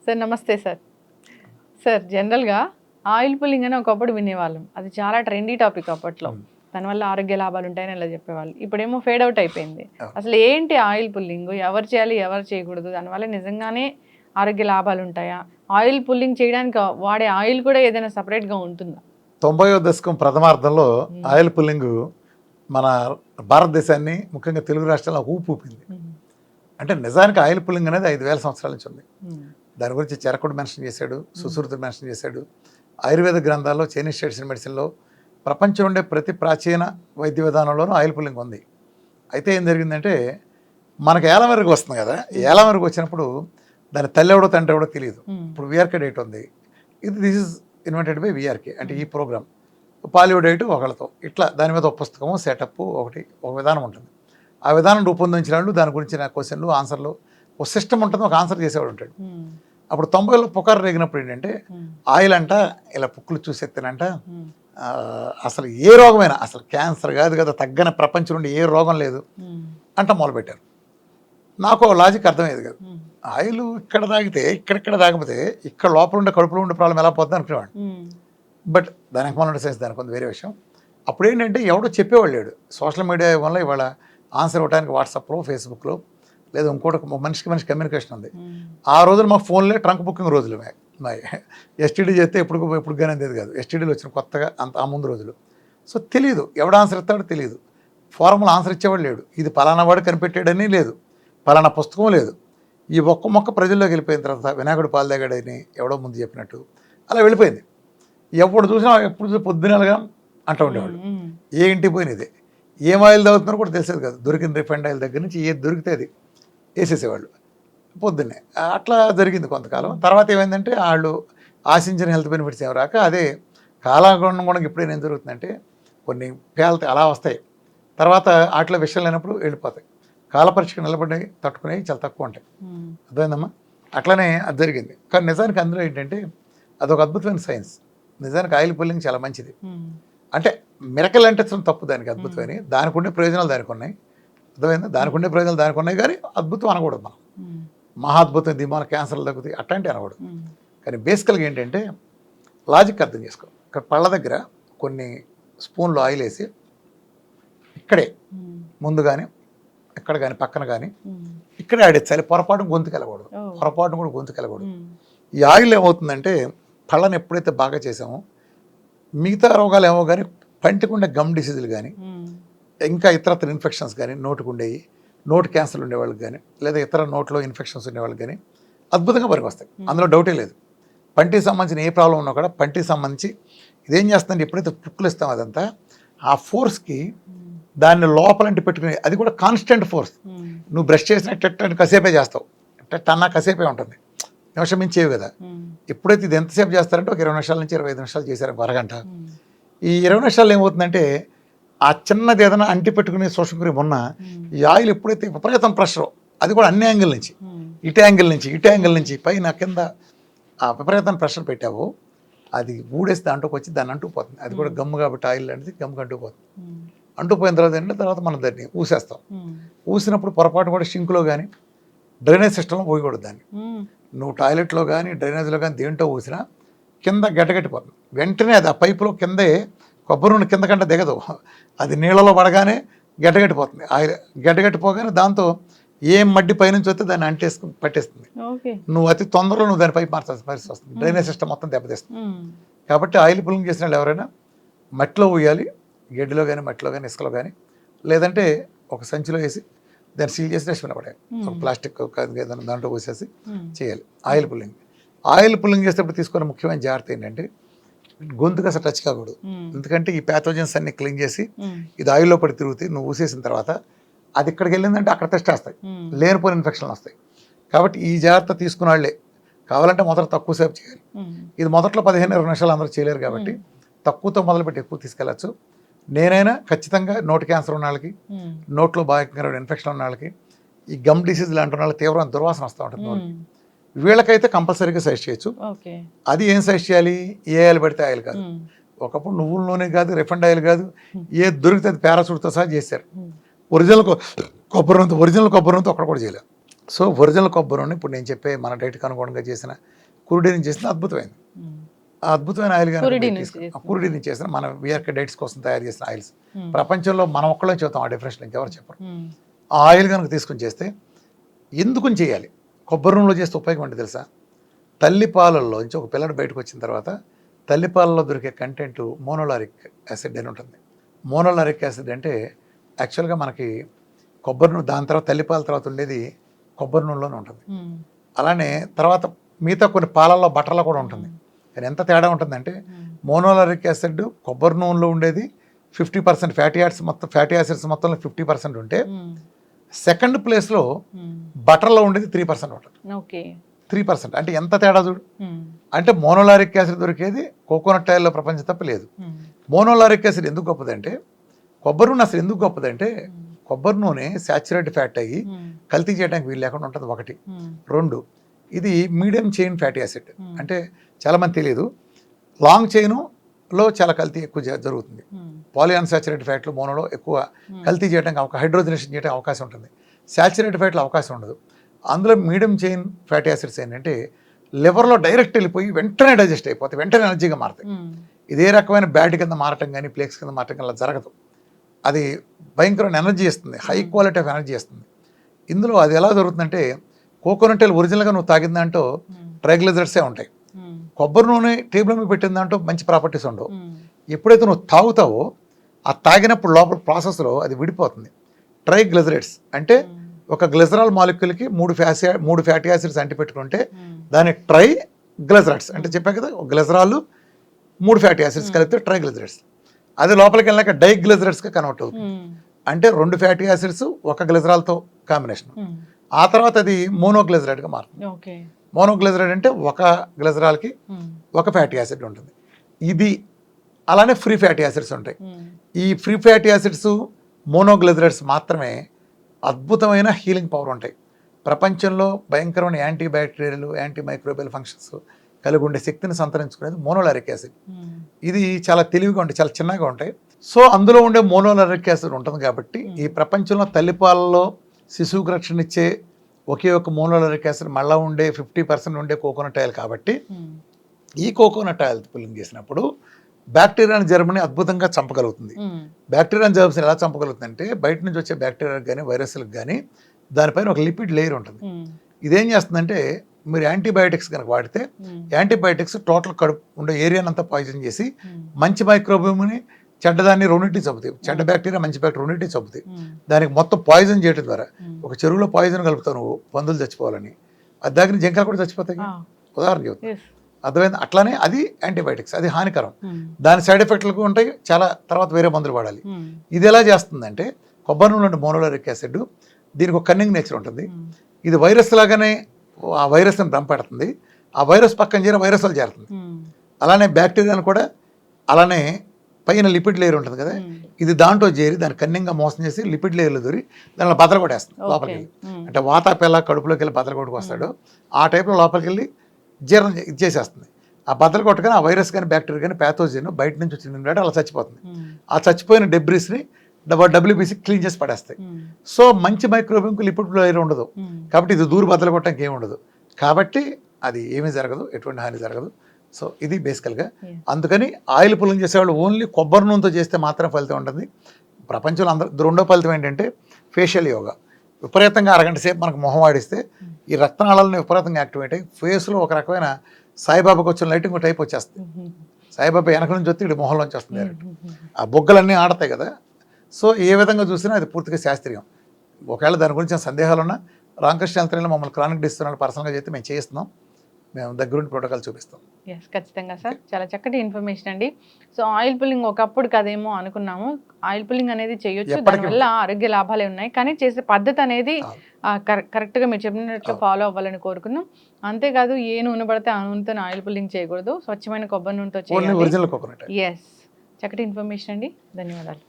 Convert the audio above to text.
Sir నమస్తే sir. Sir జనరల్‌గా oil pulling అని ఒకప్పుడు వినేవాళ్ళం. అది చాలా ట్రెండీ టాపిక్ అప్పట్లో. దానివల్ల ఆరోగ్య లాభాలు ఉంటాయని ఇలా చెప్పేవాళ్ళు. ఇప్పుడేమో ఫేడ్ అవుట్ అయిపోయింది. అసలు ఏంటి ఆయిల్ పుల్లింగ్? ఎవరు చేయాలి? ఎవరు చేయకూడదు? దానివల్ల నిజంగానే ఆరోగ్య లాభాలు ఉంటాయా? ఆయిల్ పుల్లింగ్ చేయడానికి వాడే ఆయిల్ కూడా ఏదైనా సెపరేట్‌గా ఉంటుందా? 90వ దశకం ప్రథమార్థంలో ఆయిల్ పుల్లింగ్ మన భారతదేశాన్ని ముఖ్యంగా తెలుగు రాష్ట్రాల్లో ఊపి ఊపింది. అంటే నిజానికి ఆయిల్ పుల్లింగ్ అనేది 5,000 సంవత్సరాల నుంచి ఉంది. దాని గురించి చరకుడు మెన్షన్ చేశాడు, సుశ్రుతుడు మెన్షన్ చేశాడు. ఆయుర్వేద గ్రంథాల్లో, చైనీస్ ట్రెడిషనల్ మెడిసిన్లో, ప్రపంచంలో ఉండే ప్రతి ప్రాచీన వైద్య విధానంలోనూ ఆయిల్ పుల్లింగ్ ఉంది. అయితే ఏం జరిగిందంటే మనకు ఏలమెరుగు వస్తుంది కదా, ఏలమెరుగు వచ్చినప్పుడు దాని తల్లి ఎవడో తండ్రి ఎవడో తెలియదు. ఇప్పుడు విఆర్కే డేట్ ఉంది, this is invented by VRK, అంటే ఈ ప్రోగ్రామ్. పాలియో డైట్ ఒకళ్ళతో ఇట్లా దాని మీద ఒక పుస్తకము, సెటప్, ఒక విధానం ఉంటుంది. ఆ విధానం రూపొందించిన వాళ్ళు దాని గురించిన క్వశ్చన్లు, ఆన్సర్లు, ఒక సిస్టమ్ ఉంటుంది, ఒక ఆన్సర్ చేసేవాడు ఉంటాడు. అప్పుడు 90లో పుకారు రేగినప్పుడు ఏంటంటే ఆయిల్ అంట ఇలా పుక్కులు చూసెత్తినంట, అసలు ఏ రోగమైనా, అసలు క్యాన్సర్ కాదు కదా, తగ్గని ప్రపంచం నుండి ఏ రోగం లేదు అంట మొదలుపెట్టారు. నాకు లాజిక్ అర్థమయ్యేది కాదు. ఆయిల్ ఇక్కడ తాగితే ఇక్కడ తాగిపోతే ఇక్కడ లోపల ఉండే కడుపులో ఉండే ప్రాబ్లం ఎలా పోతుంది అనుకునేవాడు. బట్ దానికి మన సైన్స్ దానికి కొంత వేరే విషయం. అప్పుడు ఏంటంటే ఎవడో చెప్పేవాళ్ళు లేడు. సోషల్ మీడియా వల్ల ఇవాళ ఆన్సర్ ఇవ్వడానికి వాట్సాప్లో, ఫేస్బుక్లో, లేదా ఇంకోటి మనిషికి మనిషి కమ్యూనికేషన్ ఉంది. ఆ రోజులు మా ఫోన్లే ట్రంక్ బుకింగ్ రోజులు మావి. ఎస్టీడీ చేస్తే ఎప్పుడు కానీ అందేది కాదు. ఎస్టీడీలు వచ్చిన కొత్తగా ఆ ముందు రోజులు. సో తెలియదు, ఎవడు ఆన్సర్ ఇస్తాడో తెలియదు. ఫార్ములా ఆన్సర్ ఇచ్చేవాడు లేడు. ఇది పలానా వాడు కనిపెట్టాడని లేదు, పలానా పుస్తకం లేదు. ఈ ఒక్క మొక్క ప్రజల్లోకి వెళ్ళిపోయిన తర్వాత వినాయకుడు పాలు తాగాడని ఎవడో ముందు చెప్పినట్టు అలా వెళ్ళిపోయింది. ఎప్పుడు చూసినా ఎప్పుడు పొద్దునలుగా అంటూ ఉండేవాళ్ళు. ఏ ఇంటికి పోయినది, ఏం ఆయిల్ తాగుతున్నారో కూడా తెలిసేది కాదు. దొరికిన రిఫైండ్ ఆయిల్ దగ్గర నుంచి ఏది దొరికితే అది వేసేసేవాళ్ళు పొద్దున్నే. అట్లా జరిగింది కొంతకాలం. తర్వాత ఏమైందంటే వాళ్ళు ఆశించిన హెల్త్ బెనిఫిట్స్ ఏమి రాక అదే కాలాగుణం కూడా ఎప్పుడైనా ఏం జరుగుతుందంటే కొన్ని పేలతాయి, అలా వస్తాయి. తర్వాత వాటిలో విషయం లేనప్పుడు వెళ్ళిపోతాయి. కాలపరీక్షకు నిలబడి తట్టుకునేవి చాలా తక్కువ ఉంటాయి. అర్థమైందమ్మా? అట్లనే అది జరిగింది. కానీ నిజానికి అందులో ఏంటంటే అదొక అద్భుతమైన సైన్స్. నిజానికి ఆయిల్ పుల్లింగ్ చాలా మంచిది. అంటే మిరకల్ అంటే తప్పు, దానికి అద్భుతమైన, దానికి ఉండే ప్రయోజనాలు దానికి ఉన్నాయి. అర్థమైందా? దానికి ఉండే ప్రయోజనాలు దానికి ఉన్నాయి, కానీ అద్భుతం అనకూడదు మనం. మహాద్భుతం, ఇది మన క్యాన్సర్లు తగ్గుతాయి అట్లాంటి అనకూడదు. కానీ బేసికల్గా ఏంటంటే లాజిక్ అర్థం చేసుకో. ఇక్కడ పళ్ళ దగ్గర కొన్ని స్పూన్లు ఆయిల్ వేసి ఇక్కడే ముందు కానీ ఇక్కడ కానీ పక్కన కానీ ఇక్కడే ఆడేచ్చాలి. పొరపాటును గొంతుకు వెళ్ళకూడదు, పొరపాటును కూడా గొంతుకు వెళ్ళకూడదు. ఈ ఆయిల్ ఏమవుతుందంటే పళ్ళని ఎప్పుడైతే బాగా చేసామో మిగతా రోగాలు ఏమో కానీ పంటికుండే గమ్ డిసీజులు కానీ ఇంకా ఇతరత్ర ఇన్ఫెక్షన్స్ కానీ, నోటుకుండేవి, నోటు క్యాన్సర్లు ఉండేవాళ్ళకి కానీ, లేదా ఇతర నోట్లో ఇన్ఫెక్షన్స్ ఉండేవాళ్ళకి కానీ అద్భుతంగా పనికొస్తాయి. అందులో డౌటే లేదు. పంటికి సంబంధించిన ఏ ప్రాబ్లం ఉన్నా కూడా పంటికి సంబంధించి ఇదేం చేస్తుందంటే ఎప్పుడైతే పుక్కులు ఇస్తామో అదంతా ఆ ఫోర్స్కి దాన్ని లోపలంటి పెట్టుకునే, అది కూడా కాన్స్టెంట్ ఫోర్స్. నువ్వు బ్రష్ చేసినట్టు కసేపే చేస్తావు, అన్నా కసేపే ఉంటుంది, నిమిషం మించేవి కదా. ఎప్పుడైతే ఇది ఎంతసేపు చేస్తారంటే ఒక 20 నిమిషాల నుంచి 25 నిమిషాలు చేశారు, అరగంట. ఈ 20 నిమిషాలు ఏమవుతుందంటే ఆ చిన్నది ఏదైనా అంటి పెట్టుకునే సోషక్రియం ఉన్న ఈ ఆయిల్ ఎప్పుడైతే విపరీతం ప్రెషర్, అది కూడా అన్ని యాంగిల్ నుంచి, ఇటు యాంగిల్ నుంచి పైన కింద ఆ విపరీతం ప్రెషర్ పెట్టావో అది ఊడేసి దాంట్లోకి వచ్చి దాన్ని అంటుకుపోతుంది. అది కూడా గమ్ము కాబట్టి ఆయిల్ అనేది గమ్ముగా అంటుకుపోతుంది. అంటుకుపోయిన తర్వాత ఏంటంటే తర్వాత మనం దాన్ని ఊసేస్తాం. ఊసినప్పుడు పొరపాటు కూడా షింకులో కానీ డ్రైనేజ్ సిస్టంలో పోయకూడదు దాన్ని. నువ్వు టాయిలెట్లో కానీ డ్రైనేజ్లో కానీ దేంట్లో ఊసినా కింద గడ్డగట్టిపోతుంది. వెంటనే అది ఆ పైపులో కిందే కొబ్బరి నూనె కింద కంటే దిగదు, అది నీళ్ళలో పడగానే గడ్డగట్టిపోతుంది. ఆయిల్ గడ్డగట్టిపోగానే దాంతో ఏం మడ్డి పైనుంచి వస్తే దాన్ని అంటేసుకుని పట్టేస్తుంది. నువ్వు అతి తొందరలో నువ్వు దాన్ని పైపు మార్చాల్సిన పరిస్థితి వస్తుంది. డ్రైనేజ్ సిస్టమ్ మొత్తం దెబ్బతీస్తుంది. కాబట్టి ఆయిల్ పుల్లింగ్ చేసిన వాళ్ళు ఎవరైనా మట్టిలో ఊయాలి, గడ్డిలో కానీ మట్టిలో కానీ ఇసుకలో కానీ, లేదంటే ఒక సంచిలో వేసి దాన్ని సీల్ చేసి డస్ట్బిన్ పడాలి. ఒక ప్లాస్టిక్ ఏదైనా దాంట్లో పోసేసి చేయాలి ఆయిల్ పుల్లింగ్. ఆయిల్ పుల్లింగ్ చేసేటప్పుడు తీసుకునే ముఖ్యమైన జాగ్రత్త ఏంటంటే గొంతుకు అసలు టచ్ కాకూడదు. ఎందుకంటే ఈ ప్యాథోజన్స్ అన్ని క్లీన్ చేసి ఇది ఆయిల్లో పడి తిరుగుతాయి. నువ్వు ఊసేసిన తర్వాత అది ఇక్కడికి వెళ్ళిందంటే అక్కడ టెస్ట్ చేస్తాయి, లేనిపోయిన ఇన్ఫెక్షన్లు వస్తాయి. కాబట్టి ఈ జాగ్రత్త తీసుకున్న వాళ్ళే కావాలంటే మొదట తక్కువ సేపు చేయాలి. ఇది మొదట్లో 15-20 నిమిషాలు అందరూ చేయలేరు కాబట్టి తక్కువతో మొదలుపెట్టి ఎక్కువ తీసుకెళ్ళచ్చు. నేనైనా ఖచ్చితంగా నోటి క్యాన్సర్ ఉన్న వాళ్ళకి, నోట్లో బాగా ఇన్ఫెక్షన్ ఉన్న వాళ్ళకి, ఈ గమ్ డిసీజ్ లాంటి వాళ్ళకి తీవ్రమైన దుర్వాసన వస్తూ ఉంటుంది, వీళ్ళకైతే కంపల్సరీగా సజెస్ట్ చేయొచ్చు. అది ఏం సజెస్ట్ చేయాలి? ఏ ఆయిల్ పడితే ఆయిల్ కాదు. ఒకప్పుడు నువ్వుల నూనె కాదు, రిఫైండ్ ఆయిల్ కాదు, ఏది దొరికితే అది పారాషూట్తో సహా చేశారు. ఒరిజినల్ కొబ్బరి నూనె ఒక్కడ కూడా చేయలేదు. సో ఒరిజినల్ కొబ్బరి నూనె ఇప్పుడు నేను చెప్పే మన డైట్కి అనుగుణంగా చేసిన కురుడి నుంచి చేసిన అద్భుతమైంది. ఆ అద్భుతమైన ఆయిల్ కురుడి నుంచి చేసిన మన వీఆర్కే డైట్స్ కోసం తయారు చేసిన ఆయిల్స్ ప్రపంచంలో మనం ఒక్కళ్ళే చూద్దాం ఆ డిఫరెన్స్ ఇంకెవరు చెప్పరు. ఆ ఆయిల్ కనుక తీసుకుని చేస్తే ఎందుకుని చేయాలి? కొబ్బరి నూనెలో చేస్తే ఉపయోగం ఏంటి తెలుసా? తల్లిపాలల్లో నుంచి ఒక పిల్లడు బయటకు వచ్చిన తర్వాత తల్లిపాలలో దొరికే కంటెంట్ మోనోలారిక్ యాసిడ్ అని ఉంటుంది. మోనోలారిక్ యాసిడ్ అంటే యాక్చువల్గా మనకి కొబ్బరి నూనె, దాని తర్వాత తల్లిపాల తర్వాత ఉండేది కొబ్బరి నూనెలోనే ఉంటుంది. అలానే తర్వాత మిగతా కొన్ని పాలల్లో బటర్లో కూడా ఉంటుంది. కానీ ఎంత తేడా ఉంటుందంటే మోనోలారిక్ యాసిడ్ కొబ్బరి నూనెలో ఉండేది 50% ఫ్యాటీ యాసిడ్స్ మొత్తంలో 50% ఉంటే సెకండ్ ప్లేస్లో బటర్లో ఉండేది 3% ఉంటుంది. 3% అంటే ఎంత తేడా చూడు. అంటే మోనోలారిక్ యాసిడ్ దొరికేది కోకోనట్ ఆయిల్లో ప్రపంచం తప్ప లేదు. మోనోలారిక్ యాసిడ్ ఎందుకు గొప్పదంటే, కొబ్బరి నూనె అసలు ఎందుకు గొప్పదంటే, కొబ్బరి నూనె సాచురేట్ ఫ్యాట్ అయ్యి కల్తీ చేయడానికి వీలు లేకుండా ఉంటుంది ఒకటి. 2, ఇది మీడియం చైన్ ఫ్యాటీ యాసిడ్. అంటే చాలామంది తెలియదు, లాంగ్ చైన్లో చాలా కల్తీ ఎక్కువ జరుగుతుంది. పాలిఅన్సాచురేటెడ్ ఫ్యాట్లు మోనోలో ఎక్కువ కల్తీ చేయడానికి హైడ్రోజనేషన్ చేయడానికి అవకాశం ఉంటుంది. సాచురేటెడ్ ఫ్యాట్లో అవకాశం ఉండదు. అందులో మీడియం చైన్ ఫ్యాటీ యాసిడ్స్ ఏంటంటే లివర్లో డైరెక్ట్ వెళ్ళిపోయి వెంటనే డైజెస్ట్ అయిపోతాయి, వెంటనే ఎనర్జీగా మారుతాయి. ఇదే రకమైన బ్యాడ్ కింద మారటం కానీ ప్లేక్స్ కింద మారటం కానీ జరగదు. అది భయంకరమైన ఎనర్జీ ఇస్తుంది, హై క్వాలిటీ ఆఫ్ ఎనర్జీ ఇస్తుంది. ఇందులో అది ఎలా జరుగుతుందంటే, కోకోనట్ ఆయిల్ ఒరిజినల్గా నువ్వు తాగిన దాంట్లో ట్రైగ్లిజరైడ్సే ఉంటాయి. కొబ్బరి నూనె టేబుల్ మీద పెట్టిన దాంట్లో మంచి ప్రాపర్టీస్ ఉండవు. ఎప్పుడైతే నువ్వు తాగుతావో ఆ తాగినప్పుడు లోపల ప్రాసెస్లో అది విడిపోతుంది. ట్రైగ్లిజరైడ్స్ అంటే ఒక గ్లిజరాల్ మాలిక్యూల్కి 3 ఫ్యాటీ యాసిడ్స్ అంటి పెట్టుకుంటే దాని ట్రై గ్లిజరైడ్స్ అంటే చెప్పా కదా, ఒక గ్లిజరాల్ 3 ఫ్యాటీ యాసిడ్స్ కలిపితే ట్రైగ్లిజరైడ్స్. అది లోపలికి వెళ్ళాక డైగ్లిజరైడ్స్గా కన్వర్ట్ అవుతుంది. అంటే 2 ఫ్యాటీ యాసిడ్స్ ఒక గ్లిజరాల్తో కాంబినేషన్. ఆ తర్వాత అది మోనోగ్లిజరైడ్గా మారుతుంది. మోనోగ్లిజరైడ్ అంటే ఒక గ్లిజరాల్కి ఒక ఫ్యాటీ యాసిడ్ ఉంటుంది. ఇది అలానే ఫ్రీ ఫ్యాటీ యాసిడ్స్ ఉంటాయి. ఈ ఫ్రీ ఫ్యాటీ యాసిడ్స్ మోనోగ్లిజరైడ్స్ మాత్రమే అద్భుతమైన హీలింగ్ పవర్ ఉంటాయి. ప్రపంచంలో భయంకరమైన anti bacterial anti microbial functions కలిగి ఉండే శక్తిని సంతరించుకునేది మోనోలారిక్ యాసిడ్. ఇది చాలా తెలివిగా ఉంటాయి, చాలా చిన్నగా ఉంటాయి. సో అందులో ఉండే మోనోలారిక్ యాసిడ్ ఉంటుంది కాబట్టి ఈ ప్రపంచంలో తల్లిపాలలో శిశువుకు రక్షణ ఇచ్చే ఒకే ఒక మోనోలారిక్ యాసిడ్ మళ్ళీ ఉండే 50% ఉండే కోకోనట్ ఆయిల్ కాబట్టి ఈ కోకోనట్ ఆయిల్ పుల్లింగ్ చేసినప్పుడు బ్యాక్టీరియాని జర్మ్ని అద్భుతంగా చంపగలుగుతుంది. బ్యాక్టీరియాని జర్మ్స్ ఎలా చంపగలుగుతుంది అంటే, బయట నుంచి వచ్చే బ్యాక్టీరియాలకు కానీ వైరస్లకు కానీ దానిపైన ఒక లిపిడ్ లేయర్ ఉంటుంది. ఇదేం చేస్తుందంటే, మీరు యాంటీబయాటిక్స్ కనుక వాడితే యాంటీబయాటిక్స్ టోటల్ కడుపు ఉండే ఏరియాని అంతా పాయిజన్ చేసి మంచి మైక్రోబియోమ్ని చెడ్డదాన్ని రెండింటిని చంపుతాయి. చెడ్డ బ్యాక్టీరియా మంచి బ్యాక్టీరియా రెండింటిని చంపుతాయి. దానికి మొత్తం పాయిజన్ చేయడం ద్వారా ఒక చెరువులో పాయిజన్ కలుపుతావు నువ్వు పందులు చచ్చిపోవాలని, అది దగ్గర జింకలు కూడా చచ్చిపోతాయి. ఉదాహరణ చెబుతాను, అర్థమైంది? అట్లానే అది యాంటీబయాటిక్స్, అది హానికరం. దాని సైడ్ ఎఫెక్ట్లు ఉంటాయి, చాలా తర్వాత వేరే మందులు వాడాలి. ఇది ఎలా చేస్తుందంటే, కొబ్బరి నూనె నుండి మోనోలారిక్ యాసిడ్ దీనికి ఒక కన్నింగ్ నేచర్ ఉంటుంది. ఇది వైరస్ లాగానే ఆ వైరస్ని భ్రమపెడుతుంది. ఆ వైరస్ పక్కన చేరి వైరస్లు చేరుతుంది. అలానే బ్యాక్టీరియాను కూడా అలానే పైన లిపిడ్ లేయర్ ఉంటుంది కదా, ఇది దాంట్లో చేరి దాన్ని కన్నింగ్గా మోసం చేసి లిపిడ్ లేయర్లో దూరి దానిలో బద్దలు కొట్టేస్తుంది లోపలికి వెళ్ళి. అంటే వాతాపెల్ల కడుపులోకి వెళ్ళి బద్దలు కొట్టుకు వస్తాడు, ఆ టైప్లో లోపలికి వెళ్ళి జీర్ణం ఇచ్చేసేస్తుంది. ఆ బద్దలు కొట్టగానే ఆ వైరస్ కానీ బ్యాక్టీరియా కానీ ప్యాథోజన్ బయట నుంచి వచ్చింది అలా చచ్చిపోతుంది. ఆ చచ్చిపోయిన డెబ్రిస్ని WBC క్లీన్ చేసి పడేస్తాయి. సో మంచి మైక్రోబియంకు లిపిడ్ లేయర్ ఉండదు కాబట్టి ఇది దూరు బద్దలు కొట్టడానికి ఏమి ఉండదు. కాబట్టి అది ఏమీ జరగదు, ఎటువంటి హాని జరగదు. సో ఇది బేసికల్గా. అందుకని ఆయిల్ పుల్లింగ్ చేసేవాళ్ళు ఓన్లీ కొబ్బరి నూనెతో చేస్తే మాత్రం ఫలితం ఉంటుంది. ప్రపంచంలో రెండో ఫలితం ఏంటంటే ఫేషియల్ యోగా. విపరీతంగా అరగంట సేపు మనకు మొహం వాడిస్తే ఈ రక్తనాళాలను విపరీతంగా యాక్టివేట్ అయ్యి ఫేస్లో ఒక రకమైన సాయిబాబాకి వచ్చిన లైటింగ్ టైప్ వచ్చేస్తుంది. సాయిబాబా వెనక నుంచి వస్తే ఇటు మొహంలోంచి వస్తుంది డైరెక్ట్. ఆ బొగ్గలన్నీ ఆడతాయి కదా. సో ఏ విధంగా చూసినా అది పూర్తిగా శాస్త్రీయం. ఒకవేళ దాని గురించి సందేహాలు ఉన్నా రామకృష్ణ హెల్త్ మమ్మల్ని క్రానిక్ డిస్తున్నాడు పర్సనల్గా చేస్తే మేము చేయిస్తున్నాం, మేము దగ్గరుండి ప్రోటోకాల్ చూపిస్తాం. ఎస్, ఖచ్చితంగా సార్. చాలా చక్కటి ఇన్ఫర్మేషన్ అండి. సో ఆయిల్ పుల్లింగ్ ఒకప్పుడు కదేమో అనుకున్నాము, ఆయిల్ పుల్లింగ్ అనేది చేయొచ్చు, దానివల్ల ఆరోగ్య లాభాలే ఉన్నాయి. కానీ చేసే పద్ధతి అనేది కరెక్ట్గా మీరు చెప్పినట్లు ఫాలో అవ్వాలని కోరుకున్నాం. అంతేకాదు ఏ నూనె పడితే ఆ నూనెతో ఆయిల్ పుల్లింగ్ చేయకూడదు, స్వచ్ఛమైన కొబ్బరి నూనెతో చేయాలి. Original coconut. ఎస్, చక్కటి ఇన్ఫర్మేషన్ అండి, ధన్యవాదాలు.